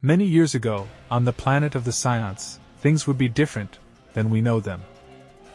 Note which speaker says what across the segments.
Speaker 1: Many years ago, on the planet of the Saiyans, things would be different than we know them.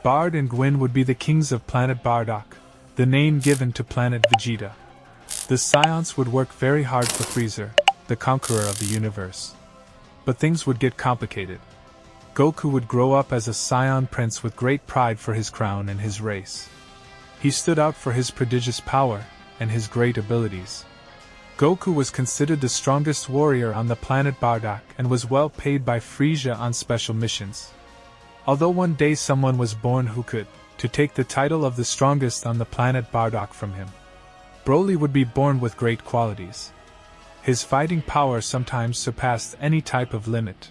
Speaker 1: Bard and Gwyn would be the kings of planet Bardock, the name given to planet Vegeta. The Saiyans would work very hard for Freezer, the conqueror of the universe. But things would get complicated. Goku would grow up as a Saiyan prince with great pride for his crown and his race. He stood out for his prodigious power and his great abilities. Goku was considered the strongest warrior on the planet Bardock and was well paid by Frieza on special missions. Although one day someone was born who could, to take the title of the strongest on the planet Bardock from him. Broly would be born with great qualities. His fighting power sometimes surpassed any type of limit.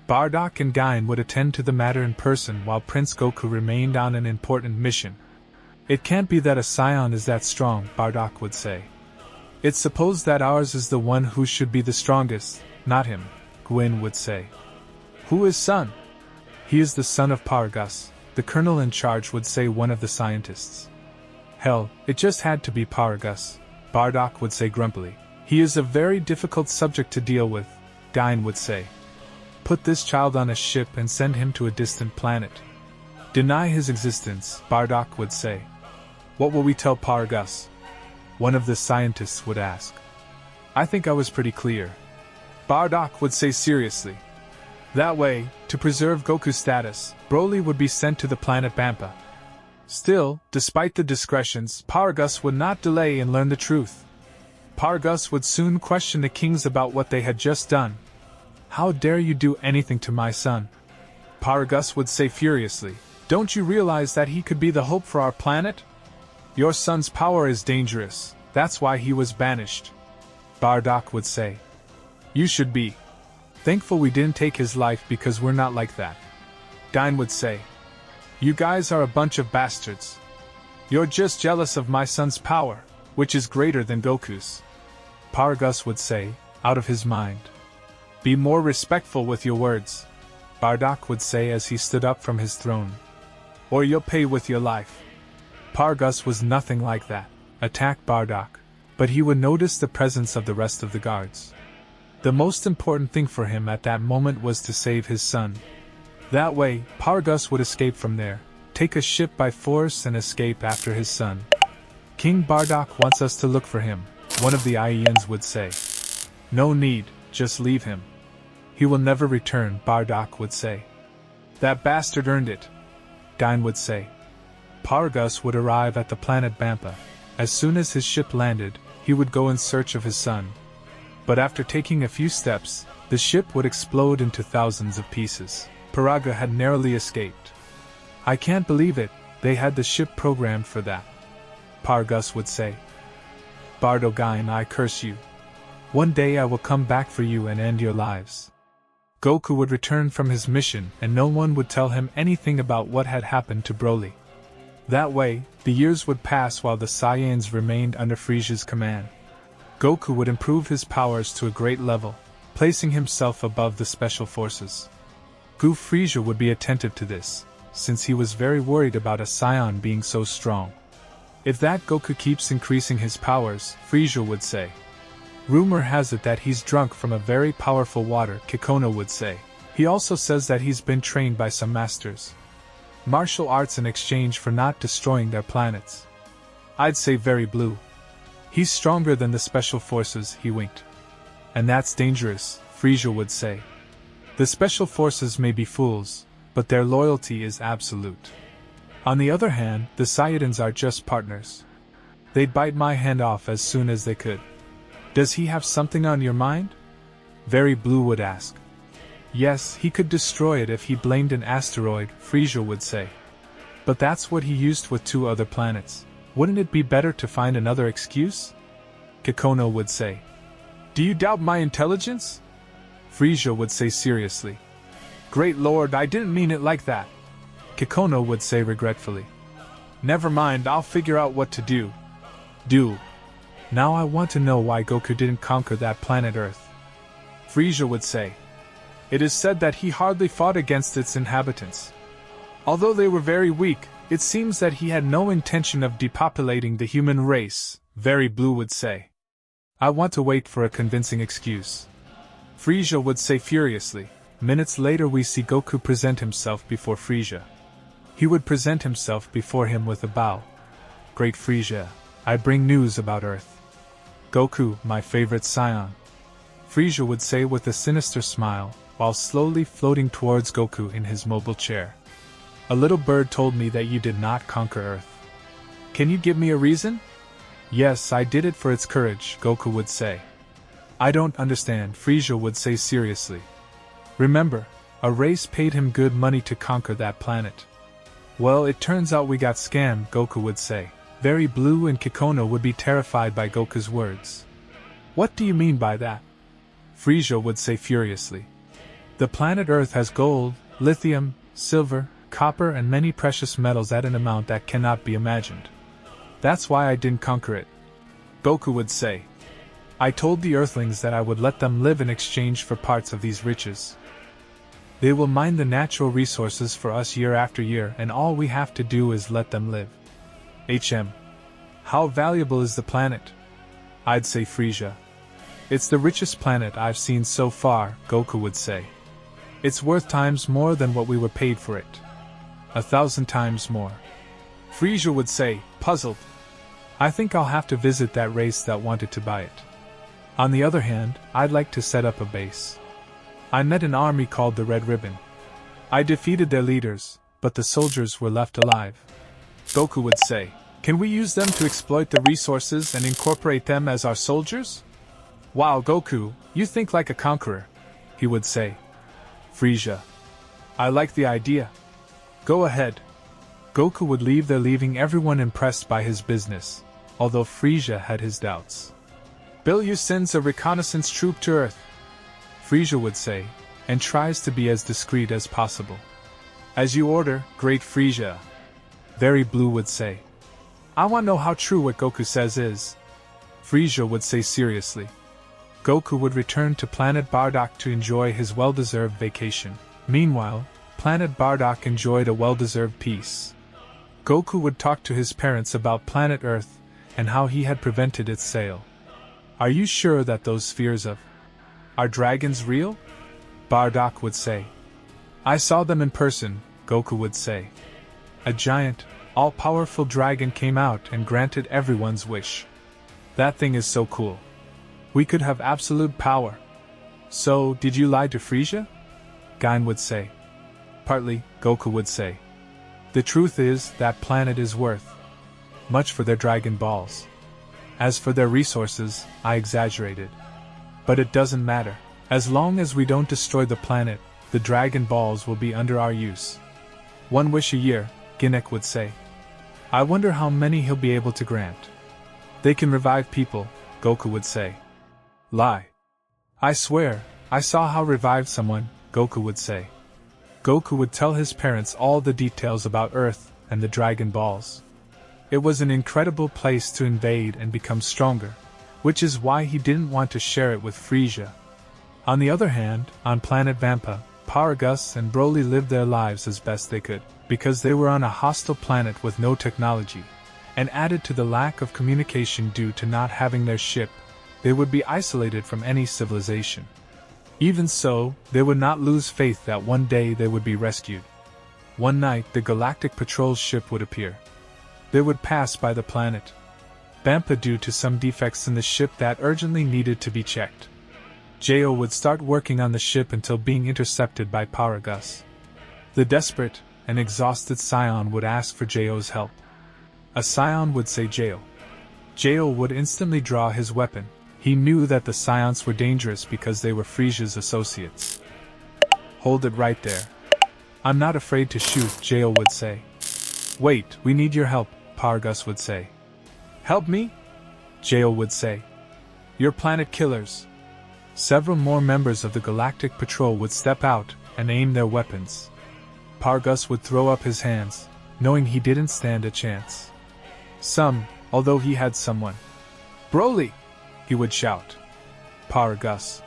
Speaker 1: Bardock and Gain would attend to the matter in person while Prince Goku remained on an important mission. It can't be that a Saiyan is that strong, Bardock would say. It's supposed that ours is the one who should be the strongest, not him, Gwyn would say. Who is son? He is the son of Paragus, the colonel in charge would say, one of the scientists. Hell, it just had to be Paragus, Bardock would say grumpily. He is a very difficult subject to deal with, Gain would say. Put this child on a ship and send him to a distant planet. Deny his existence, Bardock would say. What will we tell Paragus? One of the scientists would ask. I think I was pretty clear. Bardock would say seriously. That way, to preserve Goku's status, Broly would be sent to the planet Bampa. Still, despite the discretions, Paragus would not delay and learn the truth. Paragus would soon question the kings about what they had just done. How dare you do anything to my son? Paragus would say furiously. Don't you realize that he could be the hope for our planet? Your son's power is dangerous, that's why he was banished. Bardock would say. You should be thankful we didn't take his life because we're not like that. Gain would say. You guys are a bunch of bastards. You're just jealous of my son's power, which is greater than Goku's. Paragus would say, out of his mind. Be more respectful with your words, Bardock would say as he stood up from his throne. Or you'll pay with your life. Paragus was nothing like that, attack Bardock, but he would notice the presence of the rest of the guards. The most important thing for him at that moment was to save his son. That way, Paragus would escape from there, take a ship by force and escape after his son. King Bardock wants us to look for him, one of the Saiyans would say. No need, just leave him. He will never return, Bardock would say. That bastard earned it, Gain would say. Paragus would arrive at the planet Bampa. As soon as his ship landed, he would go in search of his son. But after taking a few steps, the ship would explode into thousands of pieces. Paraga had narrowly escaped. I can't believe it, they had the ship programmed for that, Paragus would say. Bardo Gain, I curse you. One day I will come back for you and end your lives. Goku would return from his mission and no one would tell him anything about what had happened to Broly. That way, the years would pass while the Saiyans remained under Frieza's command. Goku would improve his powers to a great level, placing himself above the special forces. Frieza would be attentive to this, since he was very worried about a Saiyan being so strong. If that Goku keeps increasing his powers, Frieza would say. Rumor has it that he's drunk from a very powerful water, Kikono would say. He also says that he's been trained by some masters. Martial arts in exchange for not destroying their planets. I'd say very blue. He's stronger than the special forces, he winked. And that's dangerous, Frieza would say. The special forces may be fools, but their loyalty is absolute. On the other hand, the Saiyans are just partners. They'd bite my hand off as soon as they could. Does he have something on your mind? Very Blue would ask. Yes, he could destroy it if he blamed an asteroid, Frieza would say. But that's what he used with 2 other planets. Wouldn't it be better to find another excuse? Kikono would say. Do you doubt my intelligence? Frieza would say seriously. Great Lord, I didn't mean it like that. Kikono would say regretfully. Never mind, I'll figure out what to do. Do. Now I want to know why Goku didn't conquer that planet Earth. Frieza would say. It is said that he hardly fought against its inhabitants. Although they were very weak, it seems that he had no intention of depopulating the human race, Very Blue would say. I want to wait for a convincing excuse. Frieza would say furiously. Minutes later we see Goku present himself before Frieza. He would present himself before him with a bow. Great Frieza, I bring news about Earth. Goku, my favorite Saiyan. Frieza would say with a sinister smile, while slowly floating towards Goku in his mobile chair. A little bird told me that you did not conquer Earth. Can you give me a reason? Yes, I did it for its courage, Goku would say. I don't understand, Frieza would say seriously. Remember, a race paid him good money to conquer that planet. Well, it turns out we got scammed, Goku would say. Very Blue and Kikono would be terrified by Goku's words. What do you mean by that? Frieza would say furiously. The planet Earth has gold, lithium, silver, copper and many precious metals at an amount that cannot be imagined. That's why I didn't conquer it. Goku would say. I told the Earthlings that I would let them live in exchange for parts of these riches. They will mine the natural resources for us year after year and all we have to do is let them live. How valuable is the planet? I'd say Frieza. It's the richest planet I've seen so far, Goku would say. It's worth times more than what we were paid for it. 1,000 times more. Frieza would say, puzzled. I think I'll have to visit that race that wanted to buy it. On the other hand, I'd like to set up a base. I met an army called the Red Ribbon. I defeated their leaders, but the soldiers were left alive. Goku would say, can we use them to exploit the resources and incorporate them as our soldiers? Wow, Goku, you think like a conqueror, he would say. Frieza. I like the idea. Go ahead. Goku would leave there leaving everyone impressed by his business, although Frieza had his doubts. Bilyu sends a reconnaissance troop to Earth, Frieza would say, and tries to be as discreet as possible. As you order, Great Frieza. Very Blue would say. I want to know how true what Goku says is. Frieza would say seriously. Goku would return to planet Bardock to enjoy his well-deserved vacation. Meanwhile, planet Bardock enjoyed a well-deserved peace. Goku would talk to his parents about planet Earth and how he had prevented its sale. Are you sure that those fears are dragons real? Bardock would say. I saw them in person, Goku would say. A giant, all-powerful dragon came out and granted everyone's wish. That thing is so cool. We could have absolute power. So, did you lie to Frieza? Gain would say. Partly, Goku would say. The truth is, that planet is worth much for their Dragon Balls. As for their resources, I exaggerated. But it doesn't matter. As long as we don't destroy the planet, the Dragon Balls will be under our use. One wish a year, Ginnek would say. I wonder how many he'll be able to grant. They can revive people, Goku would say. Lie. I swear, I saw how revived someone, Goku would say. Goku would tell his parents all the details about Earth and the Dragon Balls. It was an incredible place to invade and become stronger, which is why he didn't want to share it with Frieza. On the other hand, on planet Vampa, Paragus and Broly lived their lives as best they could, because they were on a hostile planet with no technology, and added to the lack of communication due to not having their ship, they would be isolated from any civilization. Even so, they would not lose faith that one day they would be rescued. One night, the Galactic Patrol ship would appear. They would pass by the planet Vampa due to some defects in the ship that urgently needed to be checked. Jo would start working on the ship until being intercepted by Paragus. The desperate and exhausted Saiyan would ask for Jo's help. A Saiyan would say Jo. Jo would instantly draw his weapon. He knew that the Saiyans were dangerous because they were Frieza's associates. Hold it right there. I'm not afraid to shoot, Jo would say. Wait, we need your help, Paragus would say. Help me? Jo would say. You're planet killers. Several more members of the Galactic Patrol would step out and aim their weapons. Paragus would throw up his hands, knowing he didn't stand a chance. Although he had someone. Broly! He would shout. Paragus.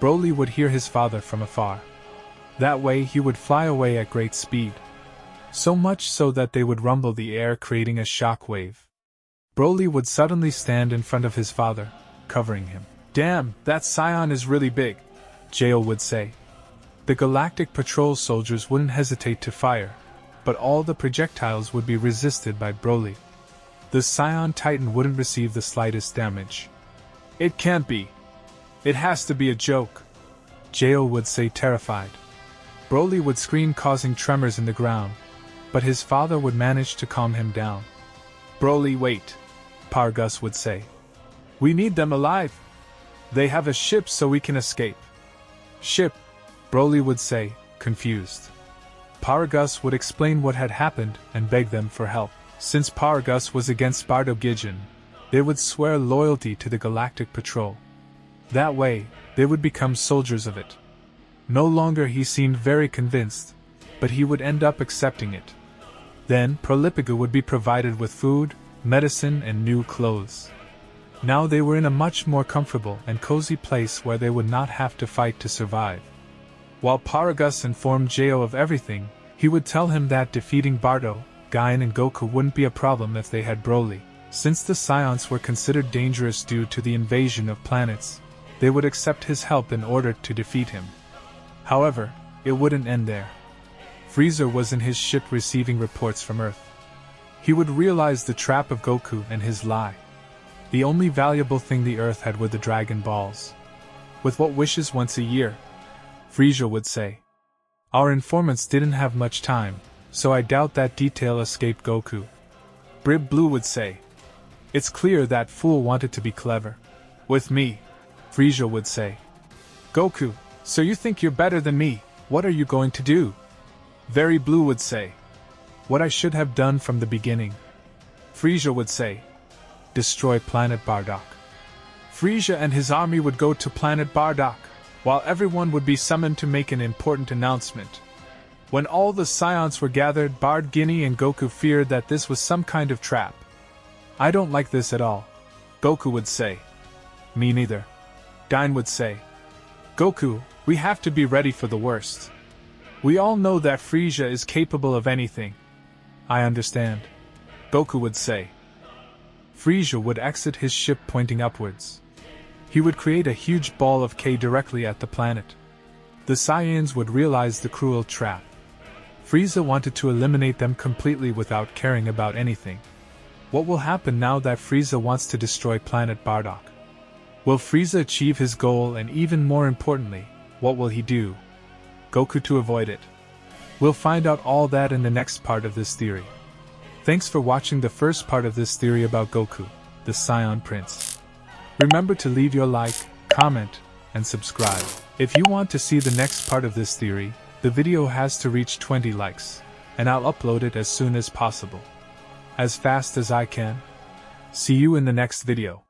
Speaker 1: Broly would hear his father from afar. That way he would fly away at great speed. So much so that they would rumble the air, creating a shock wave. Broly would suddenly stand in front of his father, covering him. Damn, that Saiyan is really big. Jail would say. The Galactic Patrol soldiers wouldn't hesitate to fire, but all the projectiles would be resisted by Broly. The Saiyan Titan wouldn't receive the slightest damage. It can't be. It has to be a joke, Jail would say, terrified. Broly would scream, causing tremors in the ground, but his father would manage to calm him down. Broly, wait, Paragus would say. We need them alive. They have a ship so we can escape. Ship, Broly would say, confused. Paragus would explain what had happened and beg them for help. Since Paragus was against Bardo Gigan, they would swear loyalty to the Galactic Patrol. That way, they would become soldiers of it. No longer he seemed very convinced, but he would end up accepting it. Then Prolipiga would be provided with food, medicine, and new clothes. Now they were in a much more comfortable and cozy place where they would not have to fight to survive. While Paragus informed Jail of everything, he would tell him that defeating Bardo, Gaian and Goku wouldn't be a problem if they had Broly. Since the Saiyans were considered dangerous due to the invasion of planets, they would accept his help in order to defeat him. However, it wouldn't end there. Frieza was in his ship receiving reports from Earth. He would realize the trap of Goku and his lie. The only valuable thing the Earth had were the Dragon Balls. With what wishes once a year? Frieza would say. Our informants didn't have much time, so I doubt that detail escaped Goku. Brib Blue would say. It's clear that fool wanted to be clever. With me, Frieza would say. Goku, so you think you're better than me, what are you going to do? Very Blue would say. What I should have done from the beginning. Frieza would say. Destroy planet Bardock. Frieza and his army would go to planet Bardock, while everyone would be summoned to make an important announcement. When all the Saiyans were gathered, Bard Ginny and Goku feared that this was some kind of trap. I don't like this at all, Goku would say. Me neither, Gaian would say. Goku, we have to be ready for the worst. We all know that Frieza is capable of anything. I understand, Goku would say. Frieza would exit his ship pointing upwards. He would create a huge ball of K directly at the planet. The Saiyans would realize the cruel trap. Frieza wanted to eliminate them completely without caring about anything. What will happen now that Frieza wants to destroy planet Bardock? Will Frieza achieve his goal, and even more importantly, what will he do? Goku to avoid it? We'll find out all that in the next part of this theory. Thanks for watching the first part of this theory about Goku, the Saiyan Prince. Remember to leave your like, comment, and subscribe. If you want to see the next part of this theory, the video has to reach 20 likes, and I'll upload it as soon as possible. As fast as I can. See you in the next video.